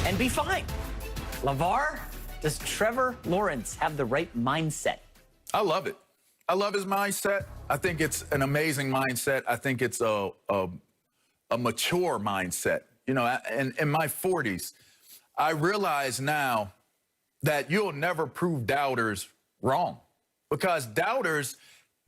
and be fine. LeVar, does Trevor Lawrence have the right mindset? I love it. I love his mindset. I think it's an amazing mindset. I think it's a mature mindset. You know, in my 40s, I realize now that you'll never prove doubters wrong, because doubters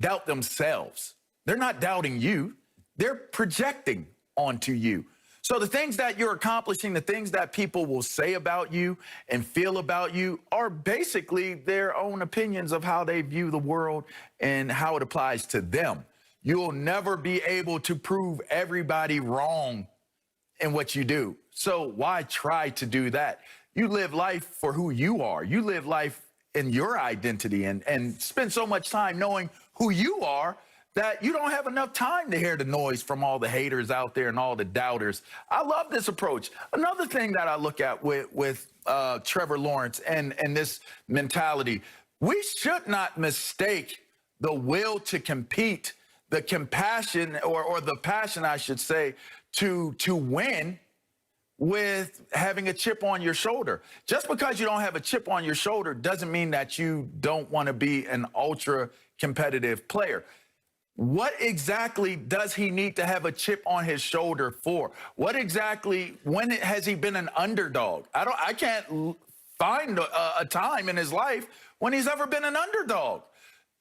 doubt themselves. They're not doubting you. They're projecting onto you. So the things that you're accomplishing, the things that people will say about you and feel about you are basically their own opinions of how they view the world and how it applies to them. You'll never be able to prove everybody wrong in what you do. So why try to do that? You live life for who you are. You live life in your identity and spend so much time knowing who you are that you don't have enough time to hear the noise from all the haters out there and all the doubters. I love this approach. Another thing that I look at with Trevor Lawrence and this mentality, we should not mistake the will to compete, the compassion or the passion, I should say, to win with having a chip on your shoulder. Just because you don't have a chip on your shoulder doesn't mean that you don't want to be an ultra competitive player. What exactly does he need to have a chip on his shoulder for? What exactly, when has he been an underdog? I can't find a time in his life when he's ever been an underdog.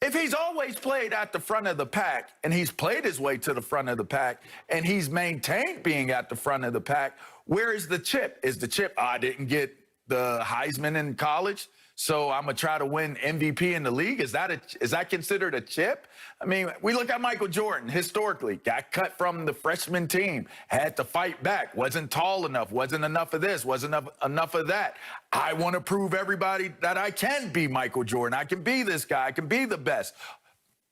If he's always played at the front of the pack and he's played his way to the front of the pack and he's maintained being at the front of the pack, where is the chip? Is the chip, I didn't get the Heisman in college, so I'm going to try to win MVP in the league? Is that considered a chip? I mean, we look at Michael Jordan historically, got cut from the freshman team, had to fight back, wasn't tall enough, wasn't enough of this, wasn't enough of that. I want to prove everybody that I can be Michael Jordan. I can be this guy. I can be the best.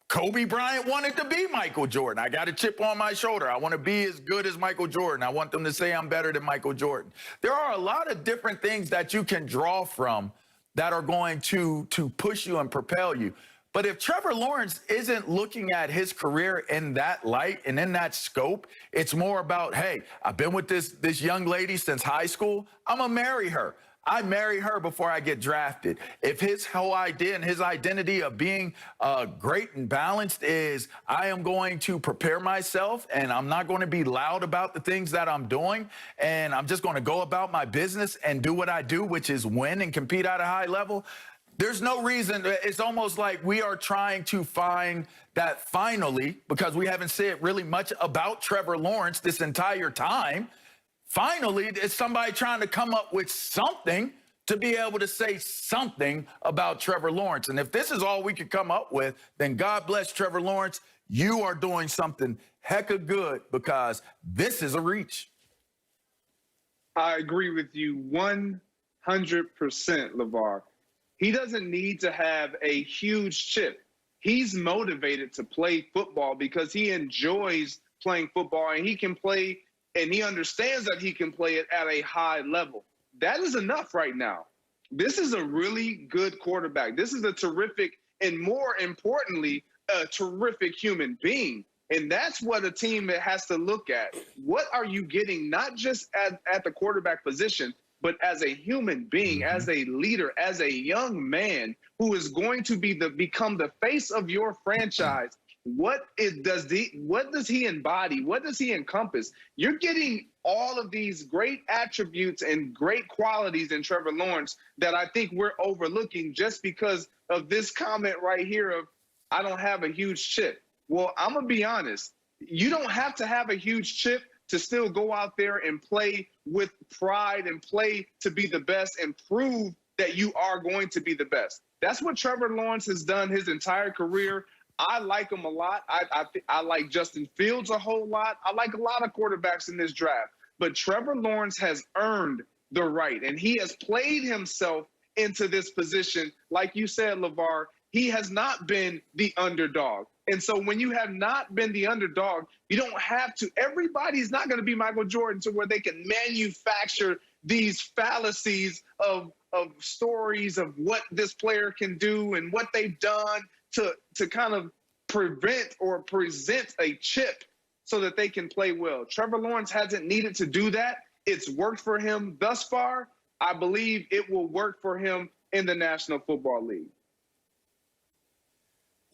Kobe Bryant wanted to be Michael Jordan. I got a chip on my shoulder. I want to be as good as Michael Jordan. I want them to say I'm better than Michael Jordan. There are a lot of different things that you can draw from that are going to push you and propel you. But if Trevor Lawrence isn't looking at his career in that light and in that scope, it's more about, hey, I've been with this young lady since high school. I'm going to marry her. I marry her before I get drafted. If his whole idea and his identity of being great and balanced is I am going to prepare myself and I'm not going to be loud about the things that I'm doing and I'm just going to go about my business and do what I do, which is win and compete at a high level, there's no reason. It's almost like we are trying to find that finally, because we haven't said really much about Trevor Lawrence this entire time. Finally, it's somebody trying to come up with something to be able to say something about Trevor Lawrence. And if this is all we could come up with, then God bless Trevor Lawrence. You are doing something heck of good, because this is a reach. I agree with you 100%, LeVar. He doesn't need to have a huge chip. He's motivated to play football because he enjoys playing football, and he can play, and he understands that he can play it at a high level. That is enough right now. This is a really good quarterback. This is a terrific, and more importantly, a terrific human being. And that's what a team has to look at. What are you getting, not just at the quarterback position, but as a human being, as a leader, as a young man who is going to become the face of your franchise? What does he embody? What does he encompass? You're getting all of these great attributes and great qualities in Trevor Lawrence that I think we're overlooking just because of this comment right here of, I don't have a huge chip. Well, I'm going to be honest. You don't have to have a huge chip to still go out there and play with pride and play to be the best and prove that you are going to be the best. That's what Trevor Lawrence has done his entire career. I like him a lot. I like Justin Fields a whole lot. I like a lot of quarterbacks in this draft. But Trevor Lawrence has earned the right, and he has played himself into this position. Like you said, LeVar, he has not been the underdog. And so when you have not been the underdog, you don't have to. Everybody's not going to be Michael Jordan to where they can manufacture these fallacies of stories of what this player can do and what they've done to kind of prevent or present a chip so that they can play well. Trevor Lawrence hasn't needed to do that. It's worked for him thus far. I believe it will work for him in the National Football League.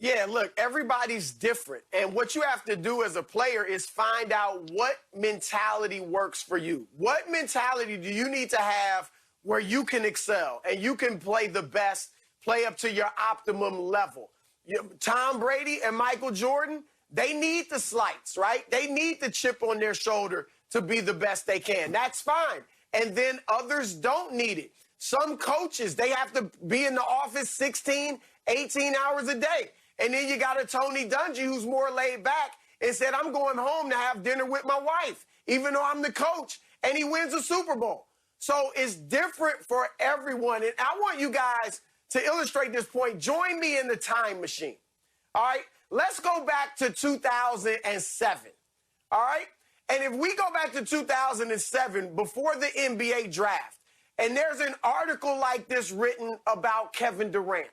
Yeah, look, everybody's different. And what you have to do as a player is find out what mentality works for you. What mentality do you need to have where you can excel and you can play the best, play up to your optimum level? Tom Brady and Michael Jordan, they need the slights, right? They need the chip on their shoulder to be the best they can. That's fine. And then others don't need it. Some coaches, they have to be in the office 16, 18 hours a day. And then you got a Tony Dungy who's more laid back and said, I'm going home to have dinner with my wife, even though I'm the coach, and he wins a Super Bowl. So it's different for everyone. And I want you guys to illustrate this point. Join me in the time machine. All right? Let's go back to 2007. All right? And if we go back to 2007, before the NBA draft, and there's an article like this written about Kevin Durant.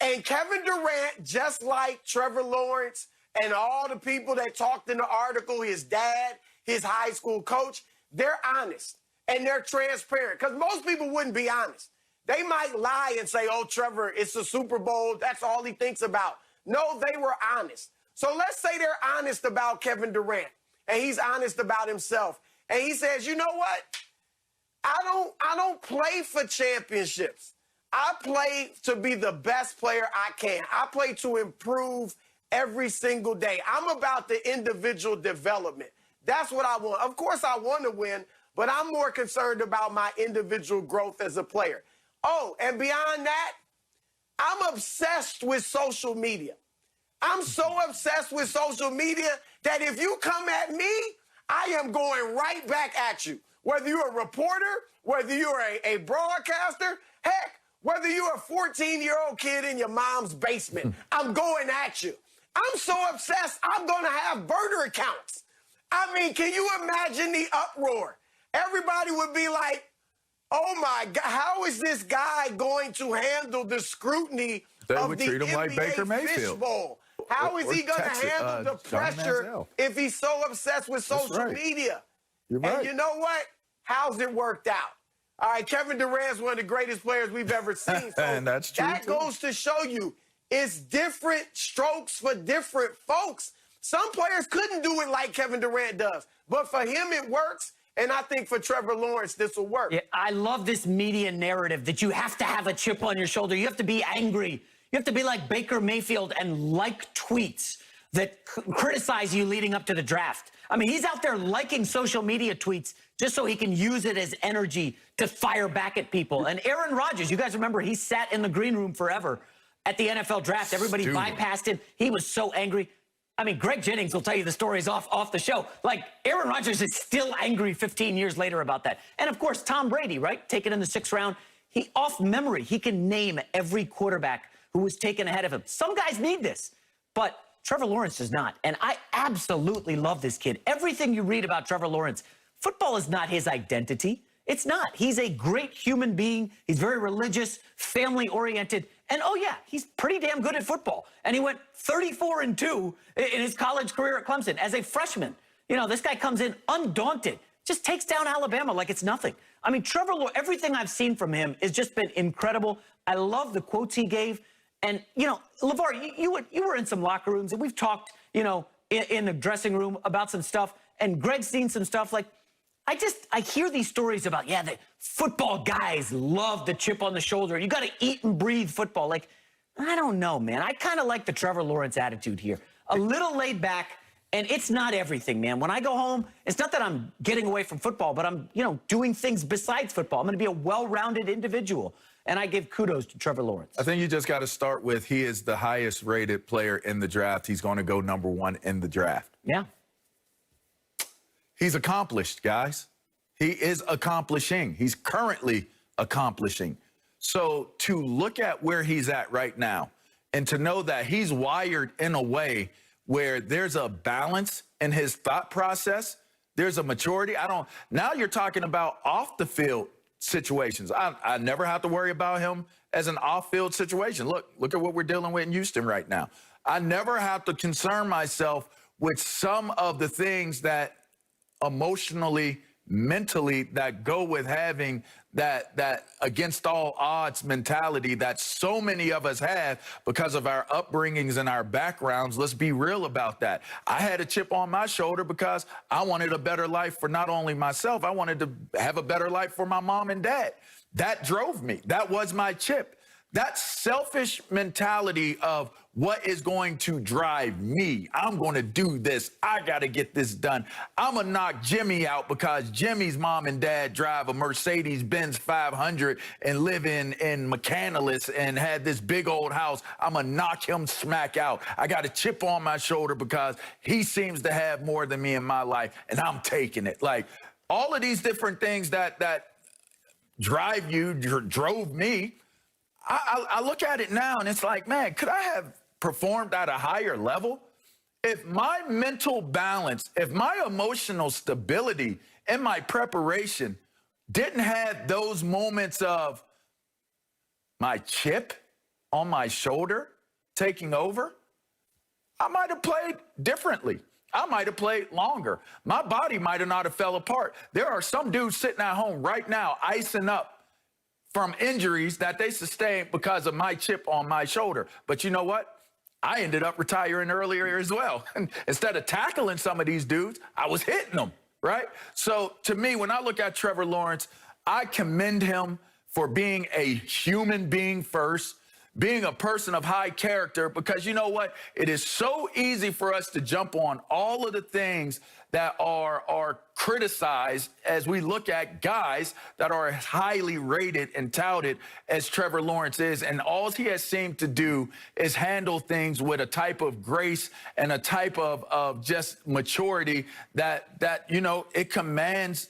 And Kevin Durant, just like Trevor Lawrence and all the people that talked in the article, his dad, his high school coach, they're honest and they're transparent because most people wouldn't be honest. They might lie and say, oh, Trevor, it's the Super Bowl. That's all he thinks about. No, they were honest. So let's say they're honest about Kevin Durant and he's honest about himself. And he says, you know what? I don't play for championships. I play to be the best player I can. I play to improve every single day. I'm about the individual development. That's what I want. Of course, I want to win, but I'm more concerned about my individual growth as a player. Oh, and beyond that, I'm obsessed with social media. I'm so obsessed with social media that if you come at me, I am going right back at you. Whether you're a reporter, whether you're a broadcaster, heck, whether you're a 14-year-old kid in your mom's basement, I'm going at you. I'm so obsessed, I'm going to have burner accounts. I mean, can you imagine the uproar? Everybody would be like, oh, my God, how is this guy going to handle the scrutiny of the treat him like Baker NBA Mayfield. Fishbowl? How is he going to handle the pressure if he's so obsessed with social media? You're right. And you know what? How's it worked out? All right, Kevin Durant's one of the greatest players we've ever seen. So and that's true. That goes to show you it's different strokes for different folks. Some players couldn't do it like Kevin Durant does, but for him it works. And I think for Trevor Lawrence, this will work. Yeah, I love this media narrative that you have to have a chip on your shoulder. You have to be angry. You have to be like Baker Mayfield and like tweets that criticize you leading up to the draft. I mean, he's out there liking social media tweets just so he can use it as energy to fire back at people. And Aaron Rodgers, you guys remember, he sat in the green room forever at the NFL draft. Everybody bypassed him. He was so angry. I mean, Greg Jennings will tell you the stories off the show. Like, Aaron Rodgers is still angry 15 years later about that. And, of course, Tom Brady, right, taken in the 6th round. He, off memory, he can name every quarterback who was taken ahead of him. Some guys need this, but Trevor Lawrence does not. And I absolutely love this kid. Everything you read about Trevor Lawrence, football is not his identity. It's not. He's a great human being. He's very religious, family-oriented. And, oh, yeah, he's pretty damn good at football. And he went 34-2 in his college career at Clemson as a freshman. You know, this guy comes in undaunted, just takes down Alabama like it's nothing. I mean, Trevor Lawrence, everything I've seen from him has just been incredible. I love the quotes he gave. And, you know, LeVar, you were in some locker rooms, and we've talked, you know, in the dressing room about some stuff. And Greg's seen some stuff. Like, I hear these stories about, yeah, the football guys love the chip on the shoulder. You got to eat and breathe football. Like, I don't know, man. I kind of like the Trevor Lawrence attitude here. A little laid back, and it's not everything, man. When I go home, it's not that I'm getting away from football, but I'm, you know, doing things besides football. I'm going to be a well-rounded individual. And I give kudos to Trevor Lawrence. I think you just got to start with he is the highest rated player in the draft. He's going to go #1 in the draft. Yeah. He's accomplished, guys. He is accomplishing. He's currently accomplishing. So to look at where he's at right now and to know that he's wired in a way where there's a balance in his thought process, there's a maturity. Now you're talking about off the field situations. I never have to worry about him as an off-field situation. Look at what we're dealing with in Houston right now. I never have to concern myself with some of the things that emotionally mentally that go with having that against all odds mentality that so many of us have because of our upbringings and our backgrounds. Let's be real about that. I had a chip on my shoulder because I wanted a better life for not only myself, I wanted to have a better life for my mom and dad. That drove me. That was my chip. That selfish mentality of what is going to drive me. I'm going to do this. I got to get this done. I'm going to knock Jimmy out because Jimmy's mom and dad drive a Mercedes-Benz 500 and live in McCandless and had this big old house. I'm going to knock him smack out. I got a chip on my shoulder because he seems to have more than me in my life, and I'm taking it. Like, all of these different things that drive you, drove me. I look at it now and it's like, man, could I have performed at a higher level? If my mental balance, if my emotional stability and my preparation didn't have those moments of my chip on my shoulder taking over, I might have played differently. I might have played longer. My body might have not have fell apart. There are some dudes sitting at home right now icing up from injuries that they sustained because of my chip on my shoulder. But you know what? I ended up retiring earlier as well. Instead of tackling some of these dudes, I was hitting them, right? So to me, when I look at Trevor Lawrence, I commend him for being a human being first, being a person of high character, because you know what? It is so easy for us to jump on all of the things that are criticized as we look at guys that are as highly rated and touted as Trevor Lawrence is. And all he has seemed to do is handle things with a type of grace and a type of just maturity that you know, it commands